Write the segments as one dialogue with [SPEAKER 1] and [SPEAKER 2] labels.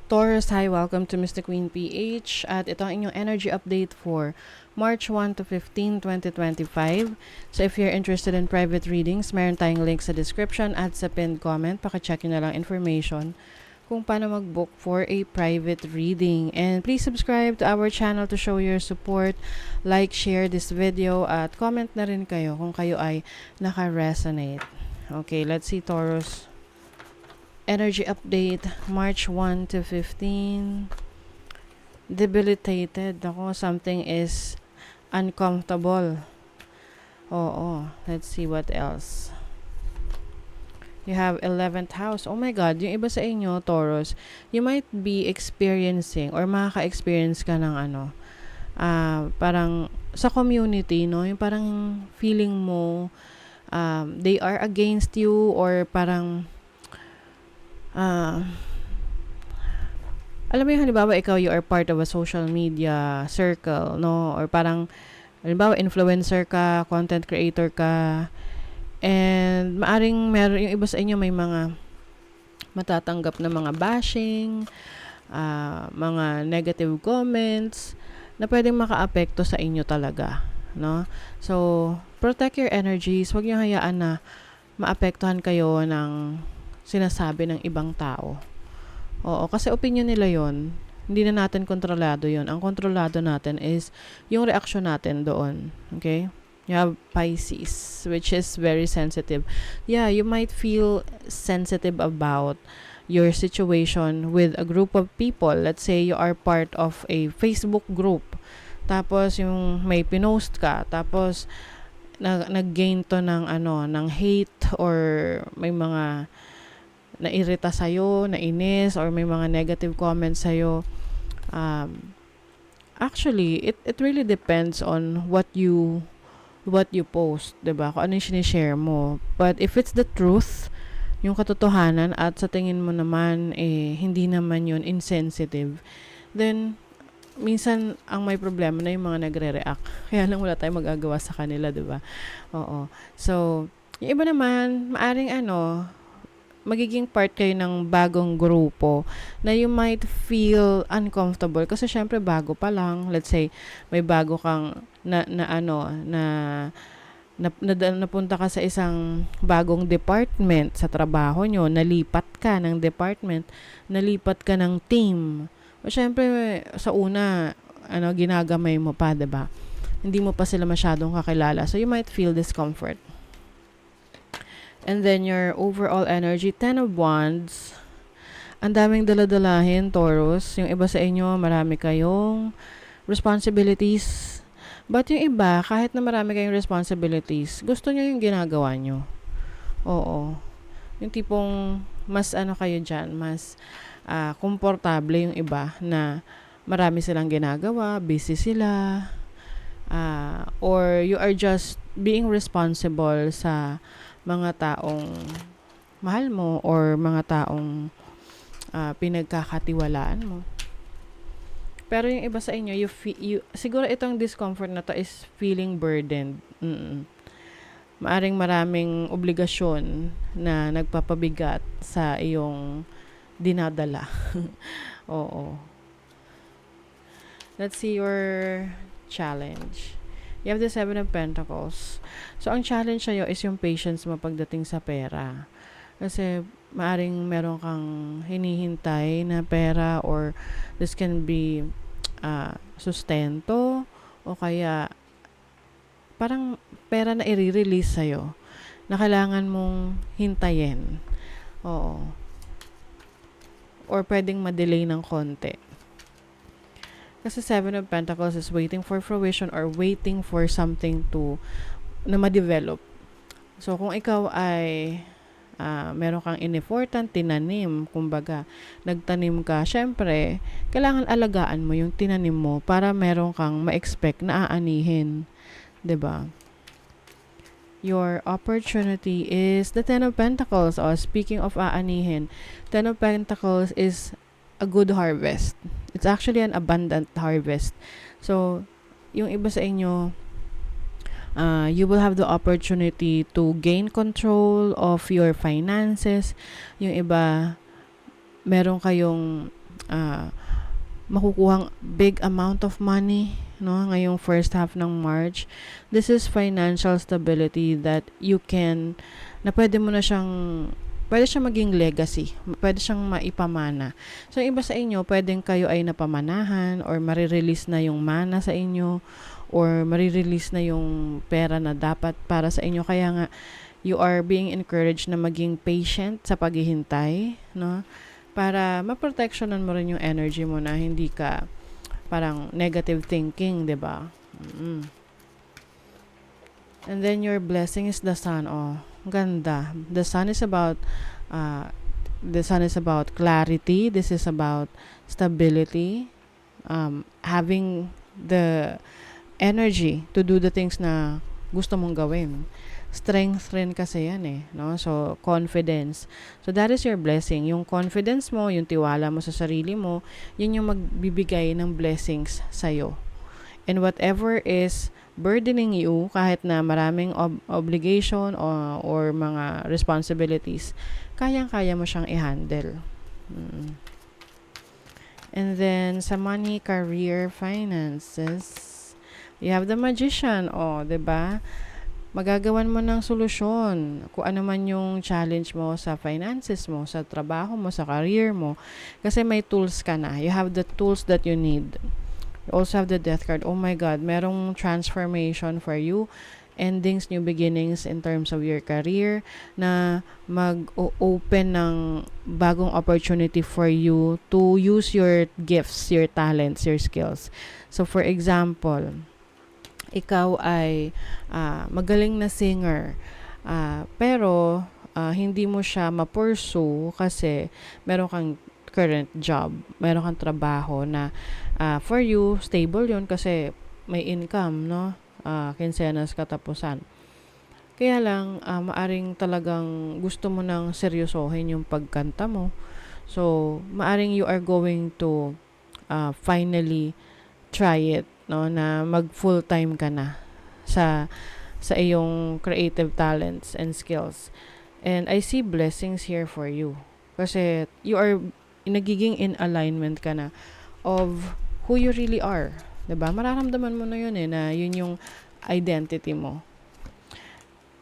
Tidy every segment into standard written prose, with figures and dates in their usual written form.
[SPEAKER 1] Taurus, hi, welcome to Mr. Queen PH at ito ang inyong energy update for March 1 to 15, 2025. So if you're interested in private readings, meron tayong link sa description at sa pinned comment. Paka-check nyo na lang information kung paano mag-book for a private reading. And please subscribe to our channel to show your support. Like, share this video at comment na rin kayo kung kayo ay naka-resonate. Okay, let's see Taurus. Energy update, March 1 to 15. Debilitated. Ako, something is uncomfortable. Oo. Let's see what else. You have 11th house. Oh my God, yung iba sa inyo, Taurus, you might be experiencing or makaka-experience ka ng parang sa community, no? Yung parang feeling mo they are against you or parang alam mo yung halimbawa ikaw you are part of a social media circle, no? Or parang halimbawa influencer ka, content creator ka, and maaring meron yung iba sa inyo may mga matatanggap na mga bashing, mga negative comments na pwedeng makaapekto sa inyo talaga, no? So, protect your energies. Huwag niyo hayaan na maapektuhan kayo ng sinasabi ng ibang tao. Oo, kasi opinion nila yon. Hindi na natin kontrolado yon. Ang kontrolado natin is yung reaction natin doon. Okay? You have Pisces, which is very sensitive. Yeah, you might feel sensitive about your situation with a group of people. Let's say you are part of a Facebook group. Tapos yung may pinost ka. Tapos nag-gain to ng ng hate or may mga nairita sa'yo, nainis, or may mga negative comments sa'yo. Actually, it really depends on what you post, 'di ba? Kung ano yung sinishare mo. But if it's the truth, yung katotohanan, at sa tingin mo naman, hindi naman yun insensitive, then, minsan, ang may problema na yung mga nagre-react. Kaya lang wala tayong magagawa sa kanila, 'di ba? Oo. So, yung iba naman, maaring magiging part kayo ng bagong grupo na you might feel uncomfortable kasi syempre bago pa lang. Let's say may bago kang napunta ka sa isang bagong department sa trabaho nyo, nalipat ka ng department, nalipat ka ng team. O syempre sa una ginagamay mo pa, 'di ba? Hindi mo pa sila masyadong kakilala. So you might feel discomfort. And then your overall energy, 10 of Wands. Ang daming daladalahin, Taurus. Yung iba sa inyo, marami kayong responsibilities. But yung iba, kahit na marami kayong responsibilities, gusto nyo yung ginagawa nyo. Oo. Yung tipong mas kayo dyan, mas komportable yung iba na marami silang ginagawa, busy sila, or you are just being responsible sa mga taong mahal mo or mga taong pinagkakatiwalaan mo. Pero yung iba sa inyo, siguro itong discomfort na to is feeling burdened. Maaring maraming obligasyon na nagpapabigat sa iyong dinadala. Oo. Let's see your challenge. You have the 7 of Pentacles. So, ang challenge sa'yo is yung patience mo pagdating sa pera. Kasi, maaring meron kang hinihintay na pera or this can be sustento o kaya parang pera na i-release sa'yo na kailangan mong hintayin. Oo. Or pwedeng ma-delay ng konti. Kasi 7 of Pentacles is waiting for fruition or waiting for something na ma-develop. So, kung ikaw ay meron kang in-effortan, tinanim, kumbaga, nagtanim ka, syempre, kailangan alagaan mo yung tinanim mo para meron kang ma-expect na aanihin. 'Di ba? Your opportunity is the 10 of Pentacles. Speaking of aanihin, 10 of Pentacles is a good harvest. It's actually an abundant harvest. So, yung iba sa inyo, you will have the opportunity to gain control of your finances. Yung iba, meron kayong ah, makukuhang big amount of money, no, ngayong first half ng March. This is financial stability that you can, na pwede siyang maging legacy, pwede siyang maipamana. So yung iba sa inyo, pwedeng kayo ay napamanahan or marirelease na yung mana sa inyo or marirelease na yung pera na dapat para sa inyo. Kaya nga, you are being encouraged na maging patient sa paghihintay, no? Para maprotectionan mo rin yung energy mo na hindi ka parang negative thinking, 'di ba? Mm. And then your blessing is the sun. Oh, ganda. Uh, the sun is about clarity. This is about stability. Having the energy to do the things na gusto mong gawin. Strength rin kasi yan eh, no? So, confidence. So, that is your blessing. Yung confidence mo, yung tiwala mo sa sarili mo, yun yung magbibigay ng blessings sa'yo. And whatever is burdening you, kahit na maraming obligation or mga responsibilities, kayang-kaya mo siyang i-handle. And then, sa money, career, finances, you have the magician. O, 'di ba? Magagawan mo ng solusyon kung ano man yung challenge mo sa finances mo, sa trabaho mo, sa career mo. Kasi may tools ka na. You have the tools that you need. You also have the death card. Oh my God, merong transformation for you. Endings, new beginnings in terms of your career na mag-open ng bagong opportunity for you to use your gifts, your talents, your skills. So for example, ikaw ay magaling na singer, pero hindi mo siya ma-pursue kasi meron kang current job, meron kang trabaho na for you, stable yun kasi may income, no? Kinsenas katapusan. Kaya lang, maaring talagang gusto mo nang seryosohin yung pagkanta mo. So, maaring you are going to finally try it, no, na mag full-time ka na sa iyong creative talents and skills. And I see blessings here for you. Kasi you are nagiging in alignment ka na of who you really are. 'Di ba? Mararamdaman mo na yun eh, na yun yung identity mo.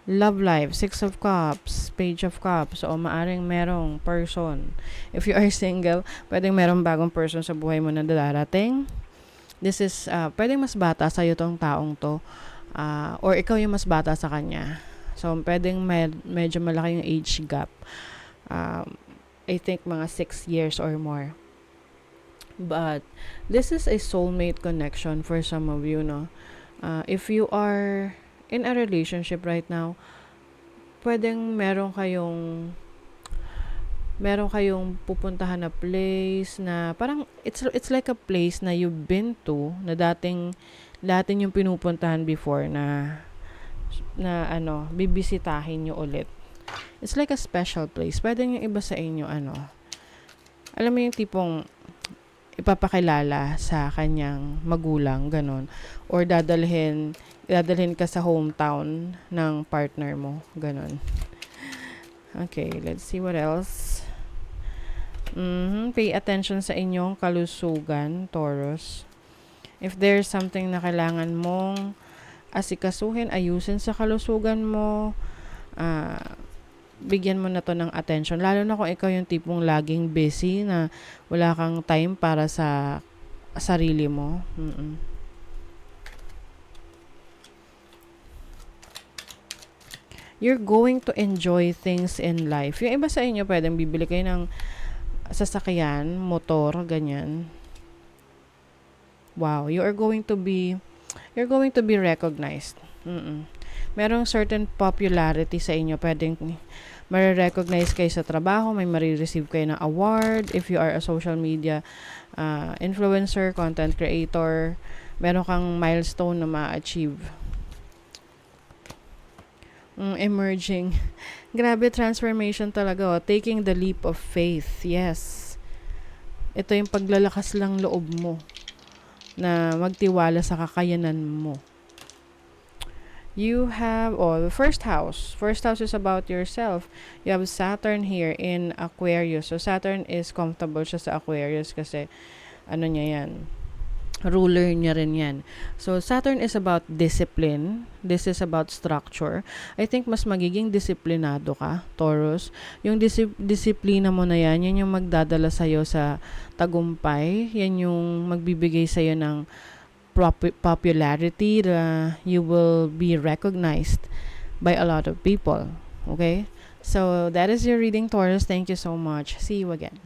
[SPEAKER 1] Love life, Six of Cups, Page of Cups, o maaring merong person. If you are single, pwedeng merong bagong person sa buhay mo na darating. This is, pwedeng mas bata sa'yo tong taong to, or ikaw yung mas bata sa kanya. So, pwedeng medyo malaki yung age gap. I think mga 6 years or more. But, this is a soulmate connection for some of you, no? If you are in a relationship right now, pwedeng meron kayong pupuntahan na place na parang it's like a place na you've been to na dating yung pinupuntahan before na bibisitahin nyo ulit. It's like a special place. Pwedeng yung iba sa inyo alam mo yung tipong ipapakilala sa kanyang magulang, ganon, or dadalhin ka sa hometown ng partner mo, ganon. Okay, let's see what else. Pay attention sa inyong kalusugan, Taurus. If there's something na kailangan mong asikasuhin, ayusin sa kalusugan mo, bigyan mo na to ng attention. Lalo na kung ikaw yung tipong laging busy na wala kang time para sa sarili mo. You're going to enjoy things in life. Yung iba sa inyo, pwedeng bibili kayo ng sasakyan, motor, ganyan. Wow, you're going to be recognized. Merong certain popularity sa inyo. Pwedeng marirecognize kayo sa trabaho, may marireceive kayo ng award. If you are a social media influencer, content creator, meron kang milestone na ma-achieve. Emerging. Grabe, transformation talaga. Taking the leap of faith. Yes. Ito yung paglalakas lang loob mo na magtiwala sa kakayanan mo. You have the first house. First house is about yourself. You have Saturn here in Aquarius. So Saturn is comfortable siya sa Aquarius kasi ano niya yan, ruler niya rin yan. So, Saturn is about discipline. This is about structure. I think mas magiging disiplinado ka, Taurus. Yung disiplina mo na yan, yan yung magdadala sa'yo sa tagumpay. Yan yung magbibigay sa'yo ng popularity. You will be recognized by a lot of people. Okay? So, that is your reading, Taurus. Thank you so much. See you again.